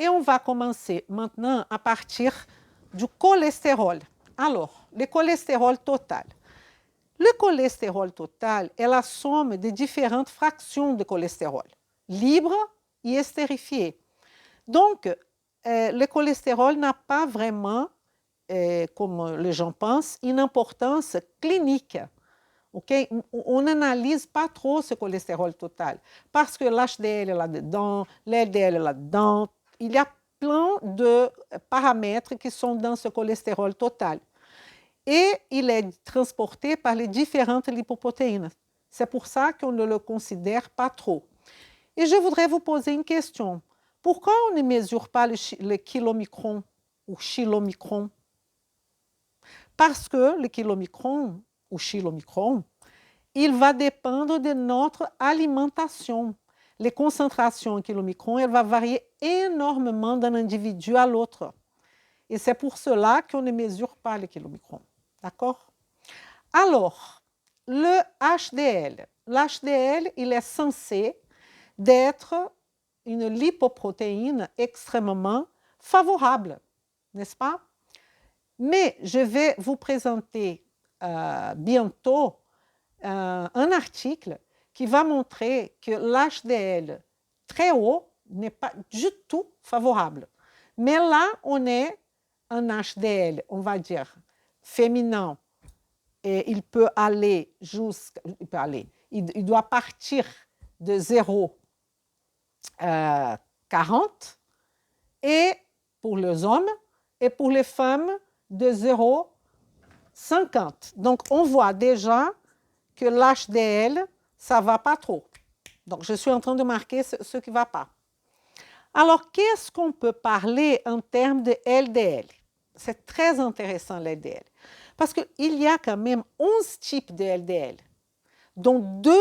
Et on va commencer maintenant à partir du cholestérol. Alors, le cholestérol total. Le cholestérol total est la somme de différentes fractions de cholestérol, libres et estérifiées. Donc, le cholestérol n'a pas vraiment, comme les gens pensent, une importance clinique. Okay? On n'analyse pas trop ce cholestérol total parce que l'HDL est là-dedans, l'LDL est là-dedans. Il y a plein de paramètres qui sont dans ce cholestérol total. Et il est transporté par les différentes lipoprotéines. C'est pour ça qu'on ne le considère pas trop. Et je voudrais vous poser une question. Pourquoi on ne mesure pas le kilomicron ou chilomicron? Parce que le kilomicron ou chilomicron, il va dépendre de notre alimentation. Les concentrations en kilomicron, elles vont varier énormément d'un individu à l'autre. Et c'est pour cela qu'on ne mesure pas le kilomicron. D'accord? Alors, le HDL. L'HDL, il est censé d'être une lipoprotéine extrêmement favorable, n'est-ce pas? Mais je vais vous présenter bientôt un article qui va montrer que l'HDL très haut n'est pas du tout favorable. Mais là, on est un HDL, on va dire, féminin, et il peut aller jusqu'à... Il doit partir de 0,40 et pour les hommes et pour les femmes de 0,50. Donc, on voit déjà que l'HDL, ça ne va pas trop. Donc, je suis en train de marquer ce qui ne va pas. Alors, qu'est-ce qu'on peut parler en termes de LDL? C'est très intéressant, l'LDL. Parce qu'il y a quand même 11 types de LDL, dont 2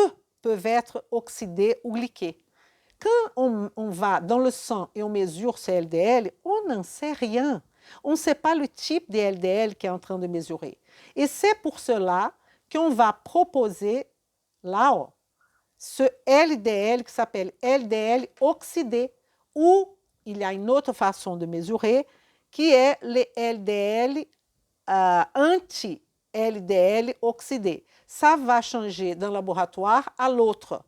peuvent être oxydés ou glyqués. Quand on va dans le sang et on mesure ces LDL, on n'en sait rien. On ne sait pas le type de LDL qu'on est en train de mesurer. Et c'est pour cela qu'on va proposer là ce LDL qui s'appelle LDL oxydé, ou il y a une autre façon de mesurer qui est le LDL anti-LDL oxydé. Ça va changer d'un laboratoire à l'autre.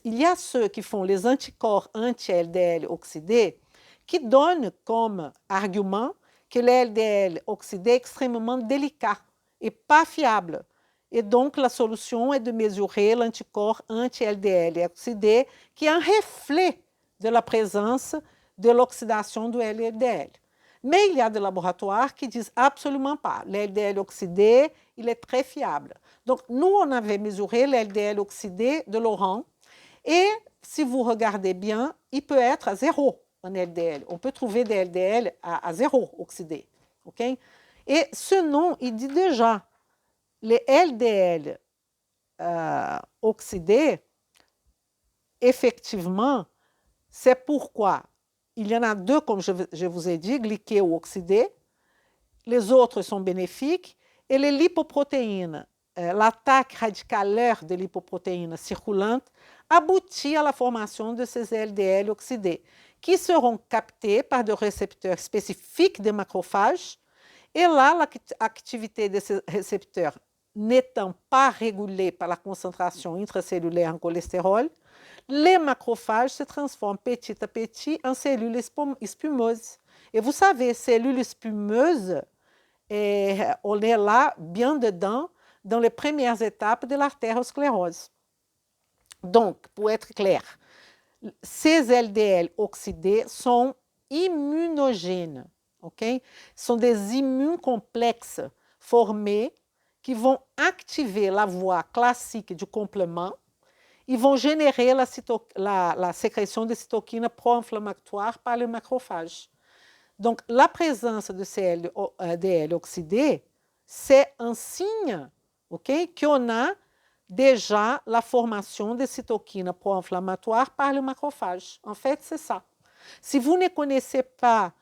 Il y a ceux qui font les anticorps anti-LDL oxydé qui donnent comme argument que le LDL oxydé est extrêmement délicat et pas fiable. Et donc, la solution est de mesurer l'anticorps anti-LDL oxydé, qui est un reflet de la présence de l'oxydation du LDL. Mais il y a des laboratoires qui disent absolument pas. L'LDL oxydé, il est très fiable. Donc, nous, on avait mesuré l'LDL oxydé de Laurent. Et si vous regardez bien, il peut être à 0 en LDL. On peut trouver des LDL à 0 oxydé. Okay? Et ce nom, il dit déjà, les LDL oxydés, effectivement, c'est pourquoi il y en a 2, comme je vous ai dit, glyqués ou oxydés. Les autres sont bénéfiques. Et les lipoprotéines, l'attaque radicalaire des lipoprotéines circulantes aboutit à la formation de ces LDL oxydés, qui seront captés par des récepteurs spécifiques des macrophages. Et là, l'activité de ces récepteurs n'étant pas régulée par la concentration intracellulaire en cholestérol, les macrophages se transforment petit à petit en cellules spumeuses. Et vous savez, cellules spumeuses, on est là, bien dedans, dans les premières étapes de l'artériosclérose. Donc, pour être clair, ces LDL oxydés sont immunogènes. Okay? Sont des immunocomplexes formés qui vont activer la voie classique du complément. Ils vont générer la sécrétion de cytokines pro-inflammatoires par le macrophage. Donc, la présence de ces LDL oxydés, c'est un signe qu'on a déjà la formation de cytokines pro-inflammatoires par le macrophage. En fait, c'est ça. Si vous ne connaissez pas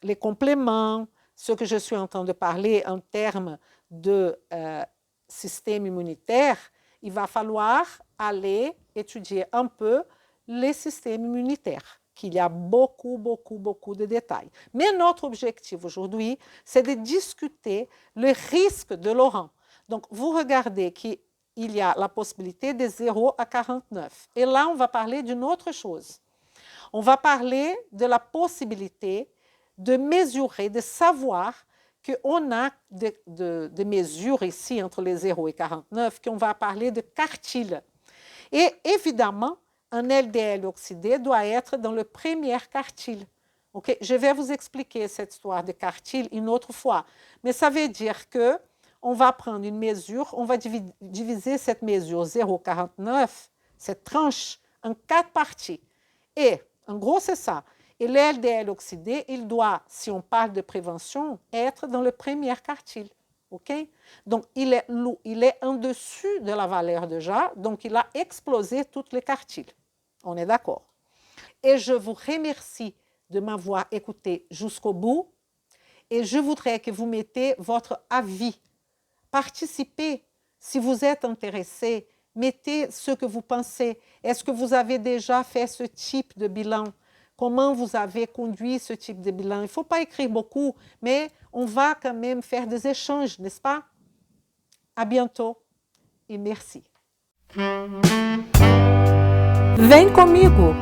les compléments, ce que je suis en train de parler en termes de système immunitaire, il va falloir aller étudier un peu les systèmes immunitaires. qu'il y a beaucoup de détails. Mais notre objectif aujourd'hui, c'est de discuter le risque de Laurent. Donc, vous regardez qu'il y a la possibilité de 0 à 49. Et là, on va parler d'une autre chose. On va parler de la possibilité de mesurer, de savoir qu'on a des mesures ici entre les 0 et 49, qu'on va parler de quartile. Et évidemment, un LDL oxydé doit être dans le premier quartile. Okay? Je vais vous expliquer cette histoire de quartile une autre fois. Mais ça veut dire qu'on va prendre une mesure, on va diviser cette mesure 0,49, cette tranche, en 4 parties. Et, en gros, c'est ça. Et le LDL oxydé, il doit, si on parle de prévention, être dans le premier quartile. Okay? Donc, il est en dessus de la valeur déjà, donc il a explosé toutes les quartiles. On est d'accord? Et je vous remercie de m'avoir écouté jusqu'au bout et je voudrais que vous mettez votre avis. Participez. Si vous êtes intéressé, mettez ce que vous pensez. Est-ce que vous avez déjà fait ce type de bilan? Comment vous avez conduit ce type de bilan? Il ne faut pas écrire beaucoup, mais on va quand même faire des échanges, n'est-ce pas? À bientôt et merci. Vem comigo!